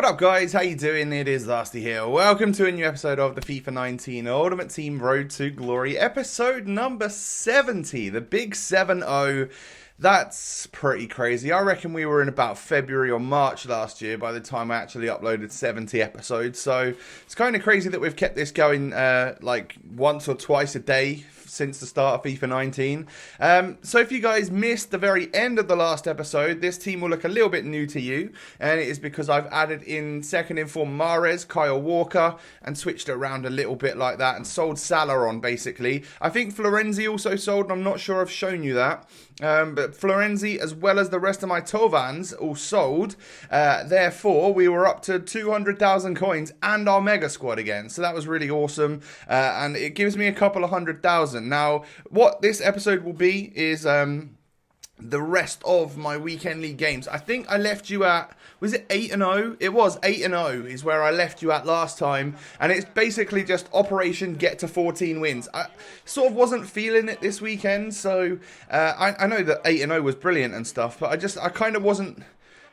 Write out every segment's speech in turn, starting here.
What up guys, how you doing? It is Lasty here. Welcome to a new episode of the FIFA 19 Ultimate Team Road to Glory, episode number 70, the big 7-0. That's pretty crazy. I reckon we were in about February or March last year by the time I actually uploaded 70 episodes. So it's kind of crazy that we've kept this going like once or twice a day since the start of FIFA 19. So if you guys missed the very end of the last episode, this team will look a little bit new to you, and it is because I've added in second in form Mahrez, Kyle Walker, and switched it around a little bit like that and sold Salah on basically. I think Florenzi also sold, and I'm not sure I've shown you that. But Florenzi, as well as the rest of my Tovans, all sold. Therefore, we were up to 200,000 coins and our mega squad again. So that was really awesome. And it gives me a couple of 100,000. Now, what this episode will be is the rest of my weekend league games. I think I left you at, was it 8-0? It was 8-0 is where I left you at last time, and it's basically just Operation Get to 14 wins. I sort of wasn't feeling it this weekend, so I know that 8-0 was brilliant and stuff, but I kind of wasn't.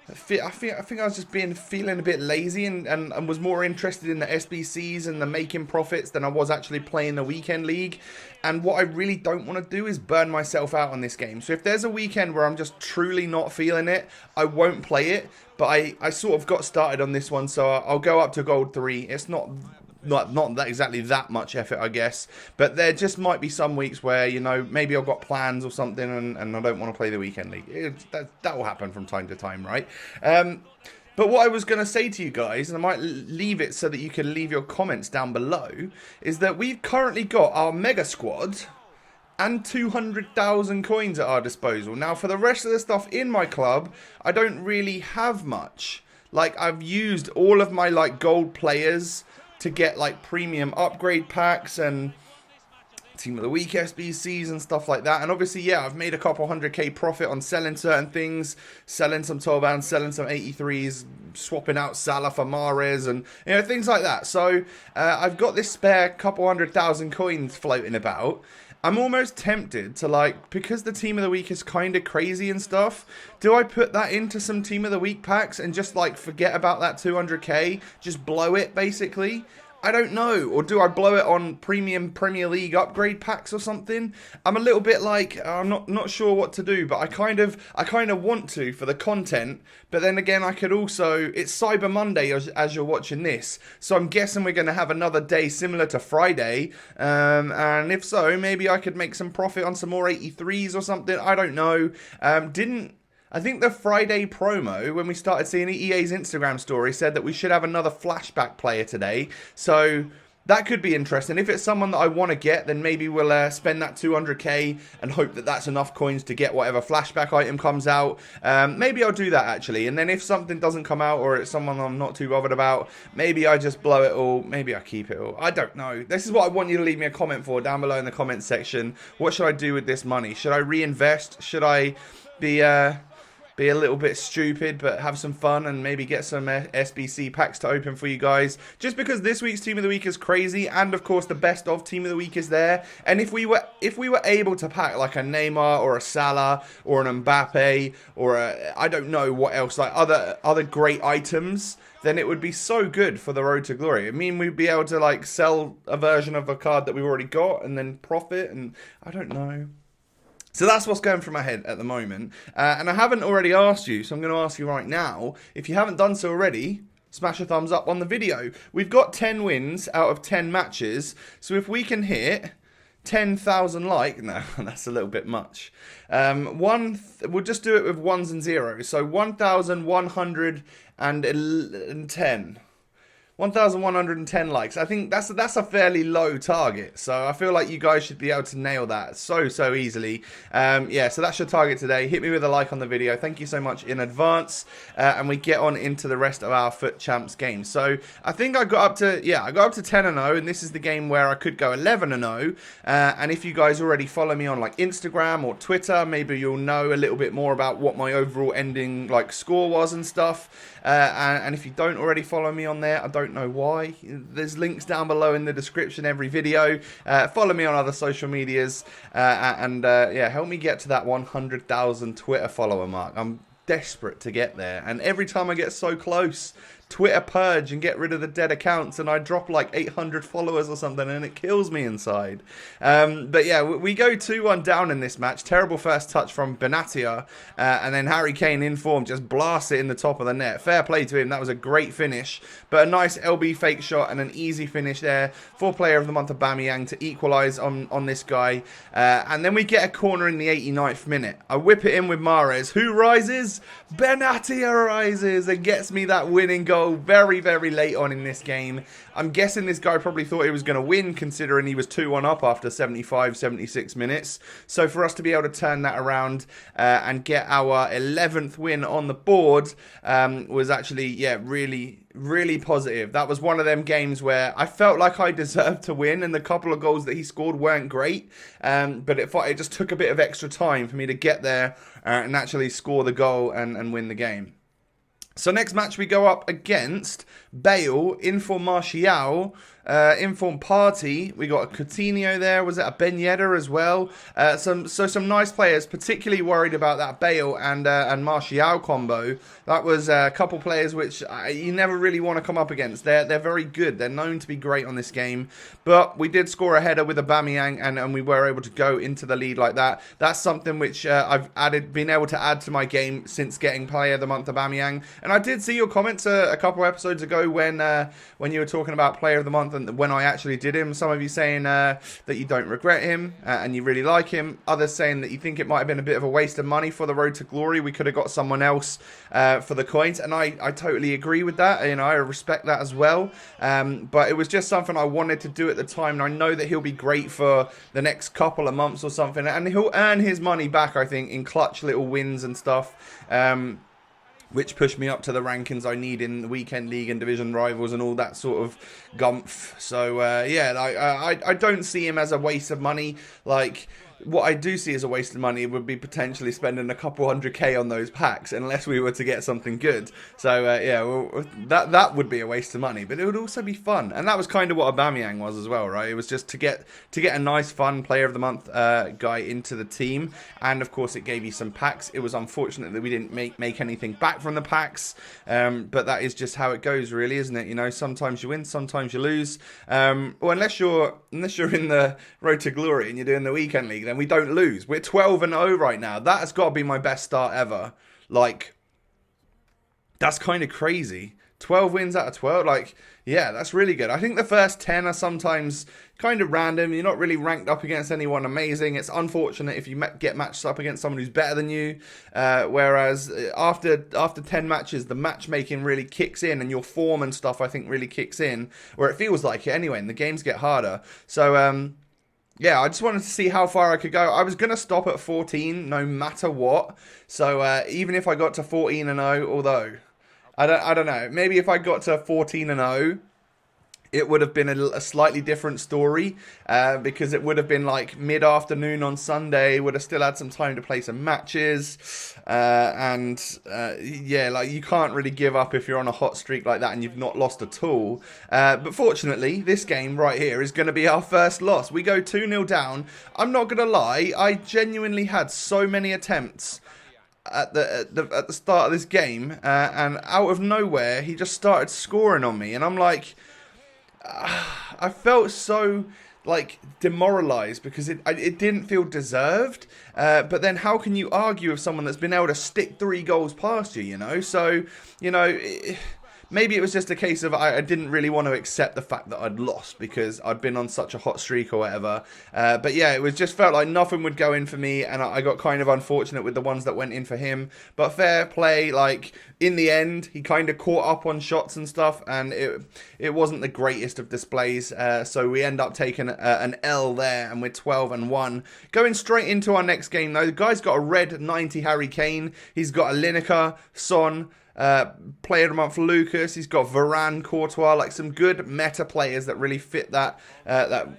I think I was just feeling a bit lazy and was more interested in the SBCs and the making profits than I was actually playing the weekend league. And what I really don't want to do is burn myself out on this game. So if there's a weekend where I'm just truly not feeling it, I won't play it. But I sort of got started on this one, so I'll go up to gold 3. It's not that exactly that much effort, I guess, but there just might be some weeks where, you know, maybe I've got plans or something and I don't want to play the weekend league. That will happen from time to time, right? But what I was going to say to you guys, and I might leave it so that you can leave your comments down below, is that we've currently got our mega squad and 200,000 coins at our disposal. Now, for the rest of the stuff in my club, I don't really have much. Like, I've used all of my, like, gold players to get like premium upgrade packs and Team of the Week SBCs and stuff like that. And obviously, yeah, I've made a couple 100k profit on selling certain things, selling some 12-bands, selling some 83s, swapping out Salah for Mahrez and, you know, things like that. So I've got this spare couple 100,000 coins floating about. I'm almost tempted to, like, because the Team of the Week is kind of crazy and stuff, do I put that into some Team of the Week packs and just, like, forget about that 200k? Just blow it, basically? I don't know. Or do I blow it on premium Premier League upgrade packs or something? I'm a little bit like, I'm not sure what to do, but I kind of want to for the content. But then again, I could also, it's Cyber Monday as you're watching this, so I'm guessing we're going to have another day similar to Friday. And if so, maybe I could make some profit on some more 83s or something. I don't know. I think the Friday promo, when we started seeing EA's Instagram story, said that we should have another flashback player today. So that could be interesting. If it's someone that I want to get, then maybe we'll spend that 200k and hope that that's enough coins to get whatever flashback item comes out. Maybe I'll do that, actually. And then if something doesn't come out or it's someone I'm not too bothered about, maybe I just blow it all. Maybe I keep it all. I don't know. This is what I want you to leave me a comment for down below in the comments section. What should I do with this money? Should I reinvest? Should I be a little bit stupid but have some fun and maybe get some SBC packs to open for you guys, just because this week's Team of the Week is crazy, and of course the best of Team of the Week is there. And if we were able to pack like a Neymar or a Salah or an Mbappe or I don't know what else, like other great items, then it would be so good for the road to glory. I mean, we'd be able to like sell a version of a card that we've already got and then profit, and I don't know. So that's what's going through my head at the moment. And I haven't already asked you, so I'm going to ask you right now. If you haven't done so already, smash a thumbs up on the video. We've got 10 wins out of 10 matches. So if we can hit 10,000 like... No, that's a little bit much. We'll just do it with ones and zeros. So 1,110. 1,110 likes. I think that's a fairly low target, so I feel like you guys should be able to nail that so easily. Yeah, so that's your target today. Hit me with a like on the video. Thank you so much in advance, and we get on into the rest of our Foot Champs games. So I think I got up to 10-0, and this is the game where I could go 11-0. And if you guys already follow me on like Instagram or Twitter, maybe you'll know a little bit more about what my overall ending like score was and stuff. And if you don't already follow me on there, I don't know why. There's links down below in the description every video. Follow me on other social medias, and help me get to that 100,000 Twitter follower mark. I'm desperate to get there, and every time I get so close, Twitter purge and get rid of the dead accounts, and I drop like 800 followers or something, and it kills me inside. But yeah, we go 2-1 down in this match. Terrible first touch from Benatia, and then Harry Kane in form just blasts it in the top of the net. Fair play to him. That was a great finish, but a nice LB fake shot and an easy finish there for Player of the Month Aubameyang to equalise on this guy. And then we get a corner in the 89th minute. I whip it in with Mahrez. Who rises? Benatia rises and gets me that winning goal very, very late on in this game. I'm guessing this guy probably thought he was going to win, considering he was 2-1 up after 75, 76 minutes. So for us to be able to turn that around and get our 11th win on the board was actually, yeah, really, really positive. That was one of them games where I felt like I deserved to win, and the couple of goals that he scored weren't great, but it just took a bit of extra time for me to get there and actually score the goal and win the game. So next match we go up against Bale, Inform Martial, Inform Party. We got a Coutinho there. Was it a Ben Yedder as well? Some nice players. Particularly worried about that Bale and Martial combo. That was a couple players which you never really want to come up against. They're very good. They're known to be great on this game. But we did score a header with Aubameyang, and we were able to go into the lead like that. That's something which I've been able to add to my game since getting Player of the Month Aubameyang. And I did see your comments a couple episodes ago when you were talking about Player of the Month and when I actually did him. Some of you saying that you don't regret him and you really like him. Others saying that you think it might have been a bit of a waste of money for the Road to Glory. We could have got someone else for the coins, and I totally agree with that. You know, I respect that as well. But it was just something I wanted to do at the time, and I know that he'll be great for the next couple of months or something, and he'll earn his money back, I think, in clutch little wins and stuff. Which pushed me up to the rankings I need in the weekend league and division rivals and all that sort of gumph. So yeah, I don't see him as a waste of money. Like, what I do see as a waste of money would be potentially spending a couple 100k on those packs, unless we were to get something good. So yeah, well, that would be a waste of money, but it would also be fun, and that was kind of what Aubameyang was as well, right? It was just to get a nice, fun Player of the Month guy into the team, and of course it gave you some packs. It was unfortunate that we didn't make anything back from the packs, but that is just how it goes, really, isn't it? You know, sometimes you win, sometimes you lose. Well, unless you're in the Road to Glory and you're doing the weekend league, then we don't lose. We're 12-0 right now. That has got to be my best start ever. Like, that's kind of crazy. 12 wins out of 12. Like, yeah, that's really good. I think the first 10 are sometimes kind of random. You're not really ranked up against anyone amazing. It's unfortunate if you get matched up against someone who's better than you. Whereas after 10 matches, the matchmaking really kicks in, and your form and stuff, I think, really kicks in. Or it feels like it anyway, and the games get harder. So, yeah, I just wanted to see how far I could go. I was going to stop at 14 no matter what. So even if I got to 14-0, although I don't know, maybe if I got to 14-0, it would have been a slightly different story, because it would have been like mid-afternoon on Sunday, would have still had some time to play some matches, yeah, like, you can't really give up if you're on a hot streak like that and you've not lost at all. But fortunately, this game right here is going to be our first loss. We go 2-0 down. I'm not going to lie, I genuinely had so many attempts at the start of this game, and out of nowhere, he just started scoring on me, and I'm like, I felt so like demoralized because it didn't feel deserved. But then how can you argue with someone that's been able to stick 3 goals past you, you know? So, you know, maybe it was just a case of I didn't really want to accept the fact that I'd lost because I'd been on such a hot streak or whatever. But yeah, it was just felt like nothing would go in for me, and I got kind of unfortunate with the ones that went in for him. But fair play, like, in the end, he kind of caught up on shots and stuff, and it wasn't the greatest of displays. So we end up taking an L there, and we're 12-1. Going straight into our next game, though, the guy's got a red 90 Harry Kane. He's got a Lineker, Son, Player of the Month Lucas. He's got Varane, Courtois, like some good meta players that really fit that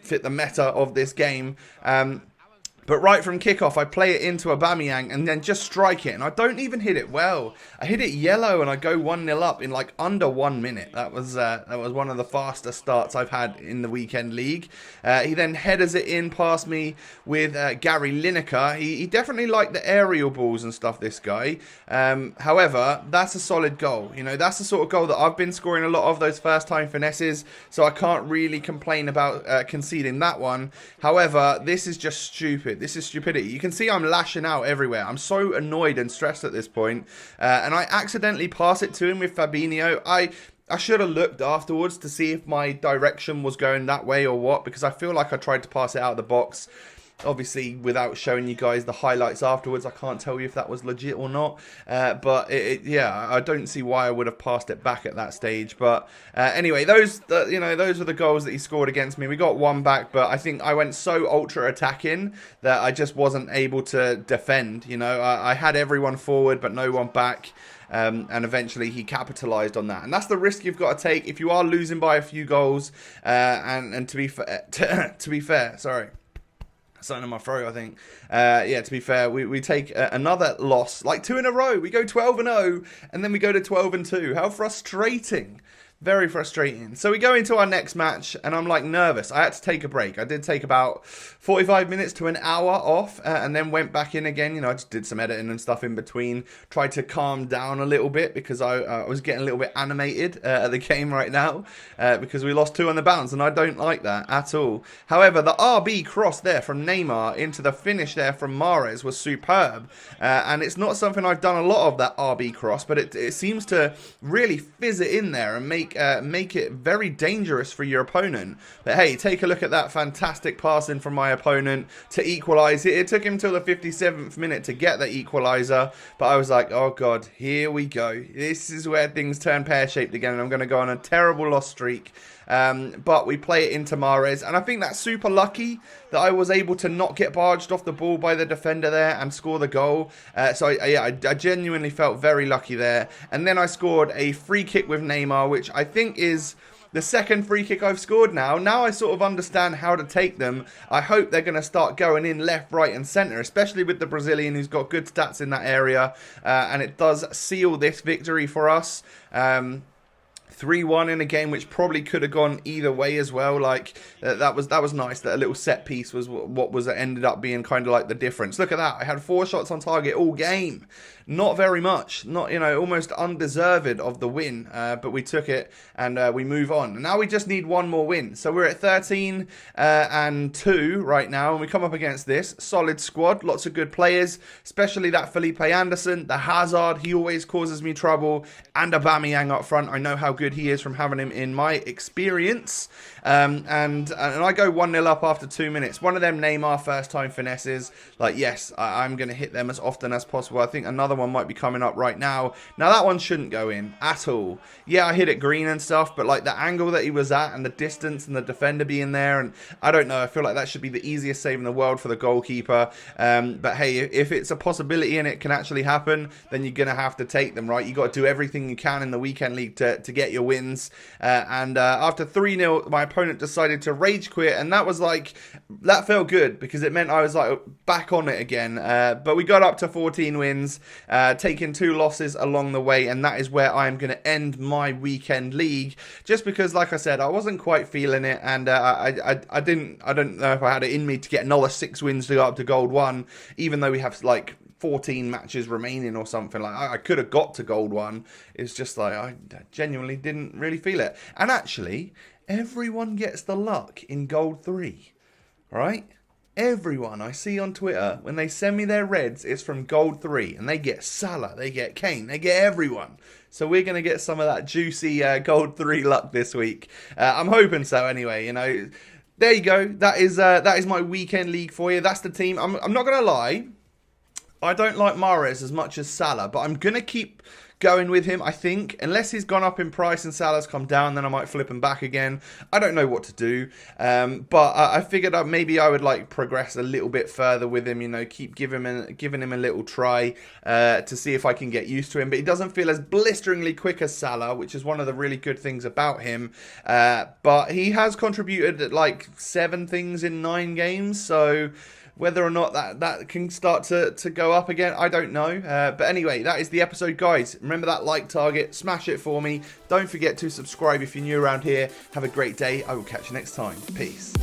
fit the meta of this game. But But right from kickoff, I play it into Aubameyang and then just strike it. And I don't even hit it well. I hit it yellow and I go 1-0 up in like under 1 minute. That was one of the fastest starts I've had in the weekend league. He then headers it in past me with Gary Lineker. He definitely liked the aerial balls and stuff, this guy. However, that's a solid goal. You know, that's the sort of goal that I've been scoring a lot of, those first time finesses. So I can't really complain about conceding that one. However, this is just stupid. This is stupidity. You can see I'm lashing out everywhere. I'm so annoyed and stressed at this point. And I accidentally pass it to him with Fabinho. I should have looked afterwards to see if my direction was going that way or what, because I feel like I tried to pass it out of the box. Obviously, without showing you guys the highlights afterwards, I can't tell you if that was legit or not. But yeah, I don't see why I would have passed it back at that stage. But anyway, those were the goals that he scored against me. We got one back, but I think I went so ultra attacking that I just wasn't able to defend. You know, I had everyone forward, but no one back. And eventually he capitalised on that. And that's the risk you've got to take if you are losing by a few goals. And to be fair, sorry. Something in my throat, I think. Yeah, to be fair, we take another loss, like 2 in a row. We go 12-0, and then we go to 12-2. How frustrating. Very frustrating. So we go into our next match, and I'm like nervous. I had to take a break. I did take about 45 minutes to an hour off, and then went back in again. You know, I just did some editing and stuff in between. Tried to calm down a little bit because I was getting a little bit animated at the game right now because we lost 2 on the bounce, and I don't like that at all. However, the RB cross there from Neymar into the finish there from Mahrez was superb, and it's not something I've done a lot of, that RB cross, but it seems to really fizz it in there and make it very dangerous for your opponent. But hey, take a look at that fantastic passing from my opponent to equalise it. It took him till the 57th minute to get the equaliser, but I was like, oh god, here we go. This is where things turn pear-shaped again, and I'm going to go on a terrible loss streak. But we play it into Mahrez, and I think that's super lucky that I was able to not get barged off the ball by the defender there and score the goal. So I genuinely felt very lucky there. And then I scored a free kick with Neymar, which I think is the second free kick I've scored now. Now I sort of understand how to take them. I hope they're going to start going in left, right and centre, especially with the Brazilian who's got good stats in that area. And it does seal this victory for us. 3-1 in a game which probably could have gone either way as well. Like that was nice. That a little set piece was what was ended up being kind of like the difference. Look at that. I had 4 shots on target all game. Not very much. Not, almost undeserved of the win. But we took it and we move on. And now we just need one more win. So we're at 13 and 2 right now, and we come up against this solid squad. Lots of good players, especially that Felipe Anderson, the Hazard. He always causes me trouble, and Aubameyang up front. I know how good he is from having him in my experience. And I go 1-0 up after 2 minutes. One of them Neymar first time finesses. Like, yes, I'm going to hit them as often as possible. I think another one might be coming up right now. Now, that one shouldn't go in at all. Yeah, I hit it green and stuff, but like the angle that he was at and the distance and the defender being there, and I don't know, I feel like that should be the easiest save in the world for the goalkeeper. But hey, if it's a possibility and it can actually happen, then you're going to have to take them, right? You got to do everything you can in the weekend league to get your wins. And after 3-0, my opponent decided to rage quit, and that felt good because it meant I was like back on it again. But we got up to 14 wins, taking 2 losses along the way, and that is where I'm going to end my weekend league, just because, like I said, I wasn't quite feeling it, and I don't know if I had it in me to get another 6 wins to go up to Gold 1, even though we have like 14 matches remaining or something. Like I could have got to Gold 1. It's just like I genuinely didn't really feel it. And actually, everyone gets the luck in Gold 3, right? Everyone I see on Twitter, when they send me their reds, it's from Gold 3. And they get Salah, they get Kane, they get everyone. So we're going to get some of that juicy Gold 3 luck this week. I'm hoping so anyway, There you go. That is my weekend league for you. That's the team. I'm not going to lie. I don't like Mahrez as much as Salah, but I'm going to keep going with him, I think. Unless he's gone up in price and Salah's come down, then I might flip him back again. I don't know what to do. But I figured maybe I would like progress a little bit further with him, keep giving him a little try to see if I can get used to him. But he doesn't feel as blisteringly quick as Salah, which is one of the really good things about him. But he has contributed like 7 things in 9 games, so Whether or not that can start to go up again, I don't know. But anyway, that is the episode, guys. Remember that like target. Smash it for me. Don't forget to subscribe if you're new around here. Have a great day. I will catch you next time. Peace.